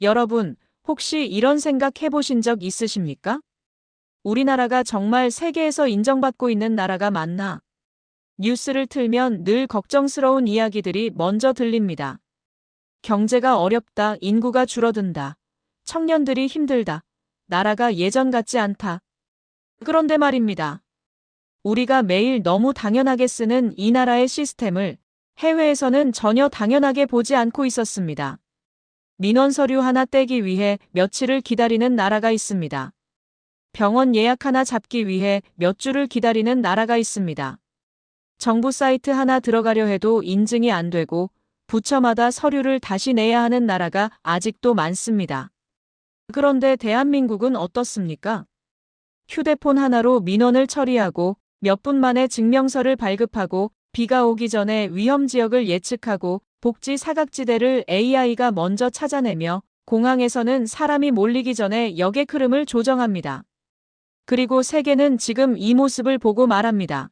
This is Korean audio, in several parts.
여러분, 혹시 이런 생각 해보신 적 있으십니까? 우리나라가 정말 세계에서 인정받고 있는 나라가 맞나? 뉴스를 틀면 늘 걱정스러운 이야기들이 먼저 들립니다. 경제가 어렵다, 인구가 줄어든다, 청년들이 힘들다, 나라가 예전 같지 않다. 그런데 말입니다. 우리가 매일 너무 당연하게 쓰는 이 나라의 시스템을 해외에서는 전혀 당연하게 보지 않고 있었습니다. 민원 서류 하나 떼기 위해 며칠을 기다리는 나라가 있습니다. 병원 예약 하나 잡기 위해 몇 주를 기다리는 나라가 있습니다. 정부 사이트 하나 들어가려 해도 인증이 안 되고 부처마다 서류를 다시 내야 하는 나라가 아직도 많습니다. 그런데 대한민국은 어떻습니까? 휴대폰 하나로 민원을 처리하고 몇 분 만에 증명서를 발급하고 비가 오기 전에 위험 지역을 예측하고 복지 사각지대를 AI가 먼저 찾아내며 공항에서는 사람이 몰리기 전에 여객 흐름을 조정합니다. 그리고 세계는 지금 이 모습을 보고 말합니다.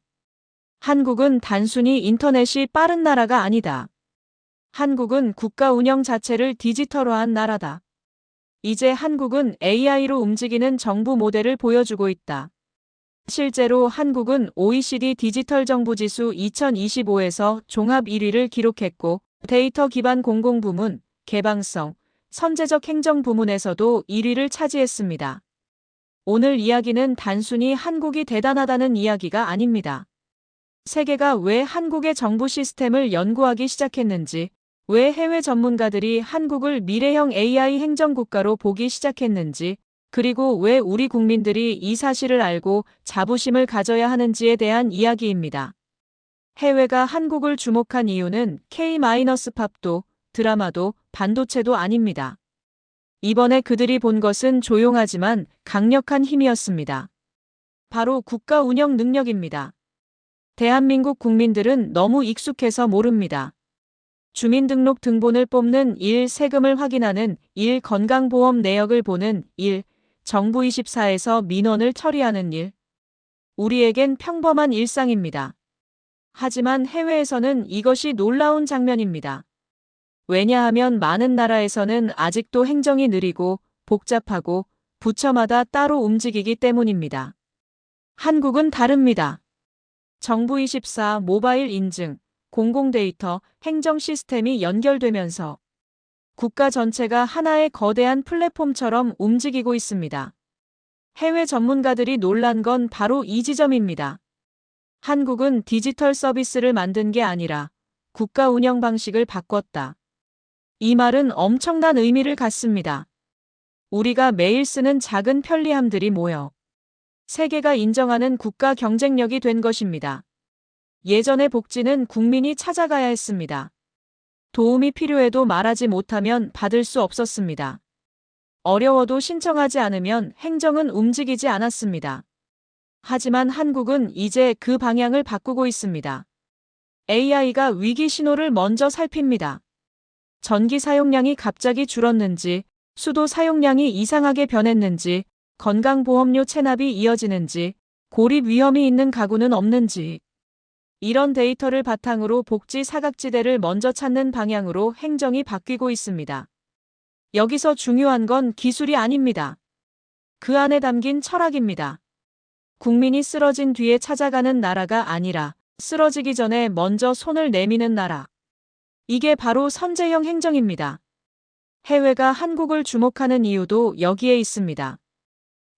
한국은 단순히 인터넷이 빠른 나라가 아니다. 한국은 국가 운영 자체를 디지털화한 나라다. 이제 한국은 AI로 움직이는 정부 모델을 보여주고 있다. 실제로 한국은 OECD 디지털 정부 지수 2025에서 종합 1위를 기록했고 데이터 기반 공공부문, 개방성, 선제적 행정 부문에서도 1위를 차지했습니다. 오늘 이야기는 단순히 한국이 대단하다는 이야기가 아닙니다. 세계가 왜 한국의 정부 시스템을 연구하기 시작했는지, 왜 해외 전문가들이 한국을 미래형 AI 행정국가로 보기 시작했는지, 그리고 왜 우리 국민들이 이 사실을 알고 자부심을 가져야 하는지에 대한 이야기입니다. 해외가 한국을 주목한 이유는 K-팝도, 드라마도, 반도체도 아닙니다. 이번에 그들이 본 것은 조용하지만 강력한 힘이었습니다. 바로 국가 운영 능력입니다. 대한민국 국민들은 너무 익숙해서 모릅니다. 주민등록 등본을 뽑는 일, 세금을 확인하는 일, 건강보험 내역을 보는 일, 정부24에서 민원을 처리하는 일. 우리에겐 평범한 일상입니다. 하지만 해외에서는 이것이 놀라운 장면입니다. 왜냐하면 많은 나라에서는 아직도 행정이 느리고 복잡하고 부처마다 따로 움직이기 때문입니다. 한국은 다릅니다. 정부24 모바일 인증, 공공데이터, 행정 시스템이 연결되면서 국가 전체가 하나의 거대한 플랫폼처럼 움직이고 있습니다. 해외 전문가들이 놀란 건 바로 이 지점입니다. 한국은 디지털 서비스를 만든 게 아니라 국가 운영 방식을 바꿨다. 이 말은 엄청난 의미를 갖습니다. 우리가 매일 쓰는 작은 편리함들이 모여 세계가 인정하는 국가 경쟁력이 된 것입니다. 예전의 복지는 국민이 찾아가야 했습니다. 도움이 필요해도 말하지 못하면 받을 수 없었습니다. 어려워도 신청하지 않으면 행정은 움직이지 않았습니다. 하지만 한국은 이제 그 방향을 바꾸고 있습니다. AI가 위기 신호를 먼저 살핍니다. 전기 사용량이 갑자기 줄었는지, 수도 사용량이 이상하게 변했는지, 건강보험료 체납이 이어지는지, 고립 위험이 있는 가구는 없는지. 이런 데이터를 바탕으로 복지 사각지대를 먼저 찾는 방향으로 행정이 바뀌고 있습니다. 여기서 중요한 건 기술이 아닙니다. 그 안에 담긴 철학입니다. 국민이 쓰러진 뒤에 찾아가는 나라가 아니라 쓰러지기 전에 먼저 손을 내미는 나라. 이게 바로 선제형 행정입니다. 해외가 한국을 주목하는 이유도 여기에 있습니다.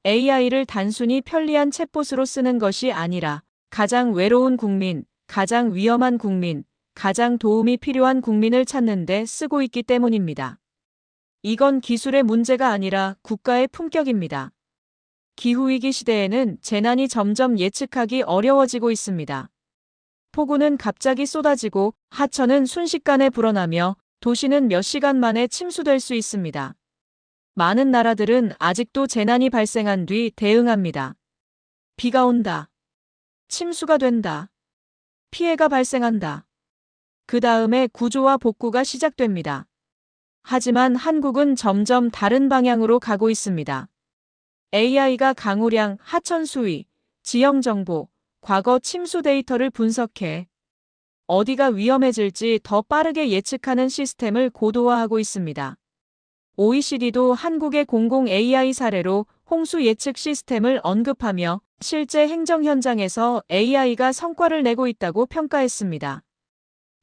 AI를 단순히 편리한 챗봇으로 쓰는 것이 아니라 가장 외로운 국민, 가장 위험한 국민, 가장 도움이 필요한 국민을 찾는 데 쓰고 있기 때문입니다. 이건 기술의 문제가 아니라 국가의 품격입니다. 기후위기 시대에는 재난이 점점 예측하기 어려워지고 있습니다. 폭우는 갑자기 쏟아지고 하천은 순식간에 불어나며 도시는 몇 시간 만에 침수될 수 있습니다. 많은 나라들은 아직도 재난이 발생한 뒤 대응합니다. 비가 온다. 침수가 된다. 피해가 발생한다. 그 다음에 구조와 복구가 시작됩니다. 하지만 한국은 점점 다른 방향으로 가고 있습니다. AI가 강우량, 하천 수위, 지형 정보, 과거 침수 데이터를 분석해 어디가 위험해질지 더 빠르게 예측하는 시스템을 고도화하고 있습니다. OECD도 한국의 공공 AI 사례로 홍수 예측 시스템을 언급하며 실제 행정 현장에서 AI가 성과를 내고 있다고 평가했습니다.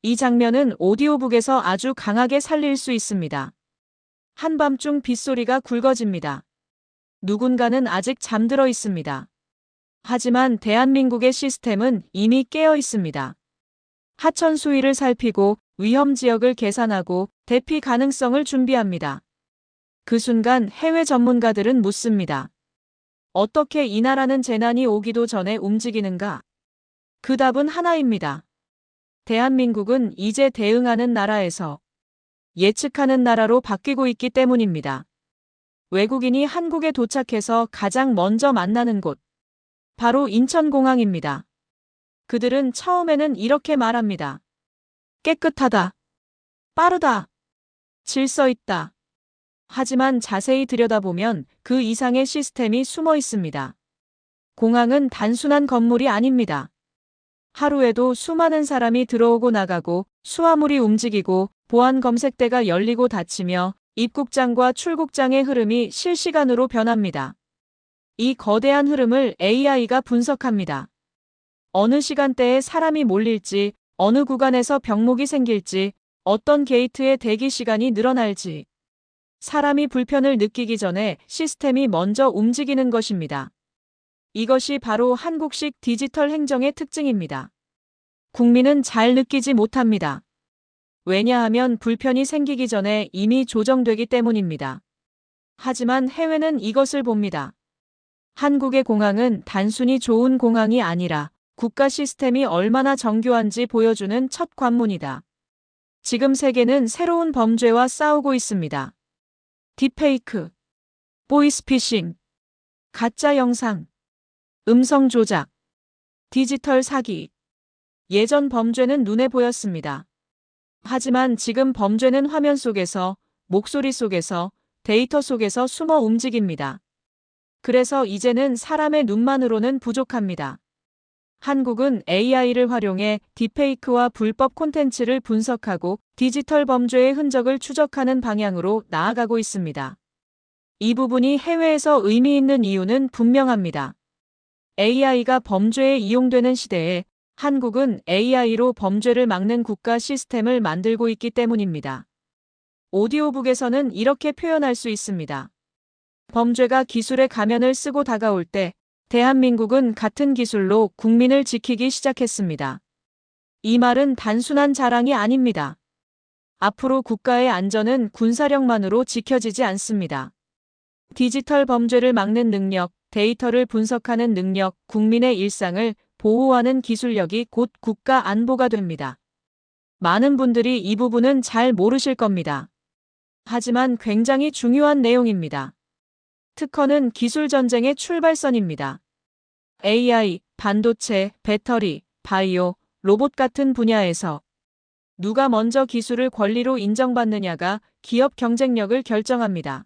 이 장면은 오디오북에서 아주 강하게 살릴 수 있습니다. 한밤중 빗소리가 굵어집니다. 누군가는 아직 잠들어 있습니다. 하지만 대한민국의 시스템은 이미 깨어 있습니다. 하천 수위를 살피고 위험 지역을 계산하고 대피 가능성을 준비합니다. 그 순간 해외 전문가들은 묻습니다. 어떻게 이 나라는 재난이 오기도 전에 움직이는가? 그 답은 하나입니다. 대한민국은 이제 대응하는 나라에서 예측하는 나라로 바뀌고 있기 때문입니다. 외국인이 한국에 도착해서 가장 먼저 만나는 곳, 바로 인천공항입니다. 그들은 처음에는 이렇게 말합니다. 깨끗하다. 빠르다. 질서 있다. 하지만 자세히 들여다보면 그 이상의 시스템이 숨어 있습니다. 공항은 단순한 건물이 아닙니다. 하루에도 수많은 사람이 들어오고 나가고 수화물이 움직이고 보안 검색대가 열리고 닫히며 입국장과 출국장의 흐름이 실시간으로 변합니다. 이 거대한 흐름을 AI가 분석합니다. 어느 시간대에 사람이 몰릴지, 어느 구간에서 병목이 생길지, 어떤 게이트의 대기 시간이 늘어날지. 사람이 불편을 느끼기 전에 시스템이 먼저 움직이는 것입니다. 이것이 바로 한국식 디지털 행정의 특징입니다. 국민은 잘 느끼지 못합니다. 왜냐하면 불편이 생기기 전에 이미 조정되기 때문입니다. 하지만 해외는 이것을 봅니다. 한국의 공항은 단순히 좋은 공항이 아니라 국가 시스템이 얼마나 정교한지 보여주는 첫 관문이다. 지금 세계는 새로운 범죄와 싸우고 있습니다. 딥페이크, 보이스피싱, 가짜 영상, 음성 조작, 디지털 사기. 예전 범죄는 눈에 보였습니다. 하지만 지금 범죄는 화면 속에서, 목소리 속에서, 데이터 속에서 숨어 움직입니다. 그래서 이제는 사람의 눈만으로는 부족합니다. 한국은 AI를 활용해 딥페이크와 불법 콘텐츠를 분석하고 디지털 범죄의 흔적을 추적하는 방향으로 나아가고 있습니다. 이 부분이 해외에서 의미 있는 이유는 분명합니다. AI가 범죄에 이용되는 시대에 한국은 AI로 범죄를 막는 국가 시스템을 만들고 있기 때문입니다. 오디오북에서는 이렇게 표현할 수 있습니다. 범죄가 기술의 가면을 쓰고 다가올 때 대한민국은 같은 기술로 국민을 지키기 시작했습니다. 이 말은 단순한 자랑이 아닙니다. 앞으로 국가의 안전은 군사력만으로 지켜지지 않습니다. 디지털 범죄를 막는 능력, 데이터를 분석하는 능력, 국민의 일상을 보호하는 기술력이 곧 국가 안보가 됩니다. 많은 분들이 이 부분은 잘 모르실 겁니다. 하지만 굉장히 중요한 내용입니다. 특허는 기술 전쟁의 출발선입니다. AI, 반도체, 배터리, 바이오, 로봇 같은 분야에서 누가 먼저 기술을 권리로 인정받느냐가 기업 경쟁력을 결정합니다.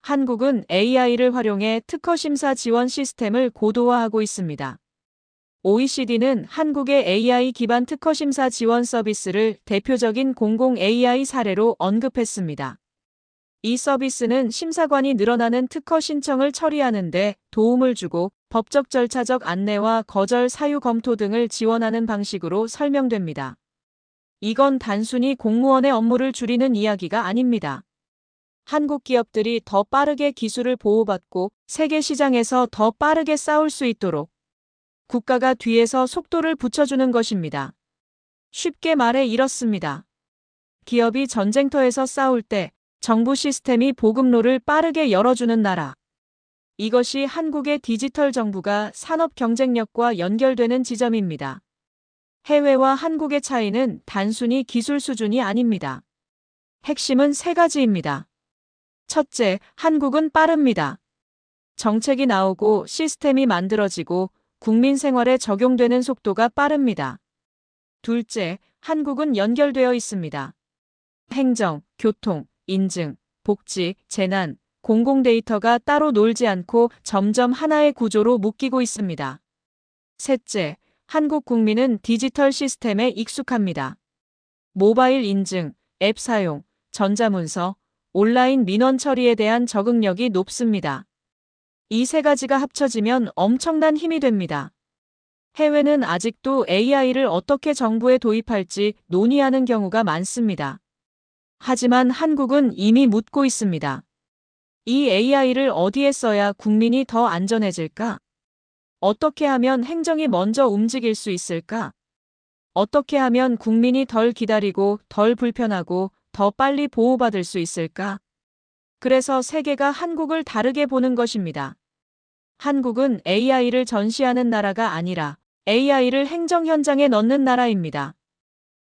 한국은 AI를 활용해 특허 심사 지원 시스템을 고도화하고 있습니다. OECD는 한국의 AI 기반 특허 심사 지원 서비스를 대표적인 공공 AI 사례로 언급했습니다. 이 서비스는 심사관이 늘어나는 특허 신청을 처리하는 데 도움을 주고 법적 절차적 안내와 거절 사유 검토 등을 지원하는 방식으로 설명됩니다. 이건 단순히 공무원의 업무를 줄이는 이야기가 아닙니다. 한국 기업들이 더 빠르게 기술을 보호받고 세계 시장에서 더 빠르게 싸울 수 있도록 국가가 뒤에서 속도를 붙여주는 것입니다. 쉽게 말해 이렇습니다. 기업이 전쟁터에서 싸울 때 정부 시스템이 보급로를 빠르게 열어주는 나라. 이것이 한국의 디지털 정부가 산업 경쟁력과 연결되는 지점입니다. 해외와 한국의 차이는 단순히 기술 수준이 아닙니다. 핵심은 세 가지입니다. 첫째, 한국은 빠릅니다. 정책이 나오고 시스템이 만들어지고 국민 생활에 적용되는 속도가 빠릅니다. 둘째, 한국은 연결되어 있습니다. 행정, 교통, 인증, 복지, 재난, 공공 데이터가 따로 놀지 않고 점점 하나의 구조로 묶이고 있습니다. 셋째, 한국 국민은 디지털 시스템에 익숙합니다. 모바일 인증, 앱 사용, 전자문서, 온라인 민원 처리에 대한 적응력이 높습니다. 이 세 가지가 합쳐지면 엄청난 힘이 됩니다. 해외는 아직도 AI를 어떻게 정부에 도입할지 논의하는 경우가 많습니다. 하지만 한국은 이미 묻고 있습니다. 이 AI를 어디에 써야 국민이 더 안전해질까? 어떻게 하면 행정이 먼저 움직일 수 있을까? 어떻게 하면 국민이 덜 기다리고 덜 불편하고 더 빨리 보호받을 수 있을까? 그래서 세계가 한국을 다르게 보는 것입니다. 한국은 AI를 전시하는 나라가 아니라 AI를 행정 현장에 넣는 나라입니다.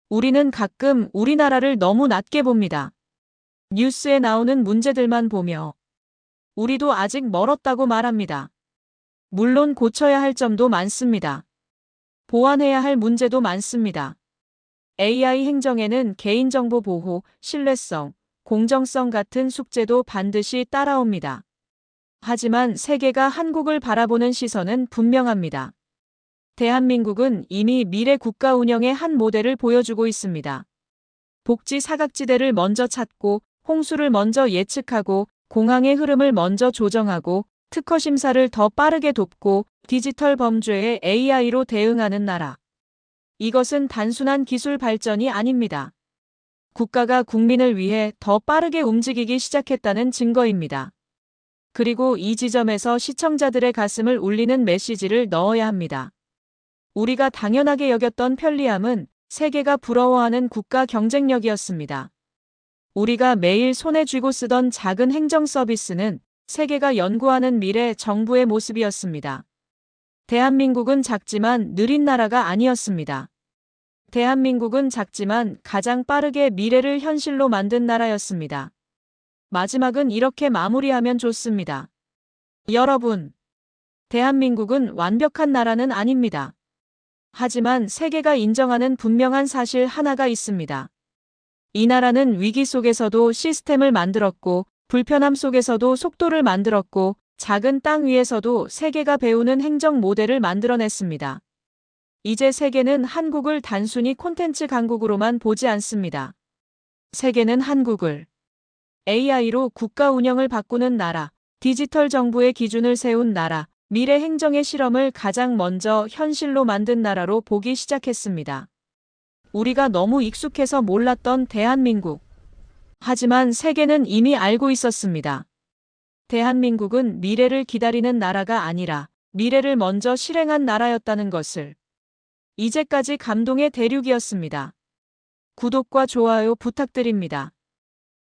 우리는 가끔 우리나라를 너무 낮게 봅니다. 뉴스에 나오는 문제들만 보며 우리도 아직 멀었다고 말합니다. 물론 고쳐야 할 점도 많습니다. 보완해야 할 문제도 많습니다. AI 행정에는 개인정보 보호, 신뢰성, 공정성 같은 숙제도 반드시 따라옵니다. 하지만 세계가 한국을 바라보는 시선은 분명합니다. 대한민국은 이미 미래 국가 운영의 한 모델을 보여주고 있습니다. 복지 사각지대를 먼저 찾고 홍수를 먼저 예측하고 공항의 흐름을 먼저 조정하고 특허 심사를 더 빠르게 돕고 디지털 범죄에 AI로 대응하는 나라. 이것은 단순한 기술 발전이 아닙니다. 국가가 국민을 위해 더 빠르게 움직이기 시작했다는 증거입니다. 그리고 이 지점에서 시청자들의 가슴을 울리는 메시지를 넣어야 합니다. 우리가 당연하게 여겼던 편리함은 세계가 부러워하는 국가 경쟁력이었습니다. 우리가 매일 손에 쥐고 쓰던 작은 행정 서비스는 세계가 연구하는 미래 정부의 모습이었습니다. 대한민국은 작지만 느린 나라가 아니었습니다. 대한민국은 작지만 가장 빠르게 미래를 현실로 만든 나라였습니다. 마지막은 이렇게 마무리하면 좋습니다. 여러분, 대한민국은 완벽한 나라는 아닙니다. 하지만 세계가 인정하는 분명한 사실 하나가 있습니다. 이 나라는 위기 속에서도 시스템을 만들었고, 불편함 속에서도 속도를 만들었고, 작은 땅 위에서도 세계가 배우는 행정 모델을 만들어냈습니다. 이제 세계는 한국을 단순히 콘텐츠 강국으로만 보지 않습니다. 세계는 한국을 AI로 국가 운영을 바꾸는 나라, 디지털 정부의 기준을 세운 나라, 미래 행정의 실험을 가장 먼저 현실로 만든 나라로 보기 시작했습니다. 우리가 너무 익숙해서 몰랐던 대한민국. 하지만 세계는 이미 알고 있었습니다. 대한민국은 미래를 기다리는 나라가 아니라 미래를 먼저 실행한 나라였다는 것을. 이제까지 감동의 대륙이었습니다. 구독과 좋아요 부탁드립니다.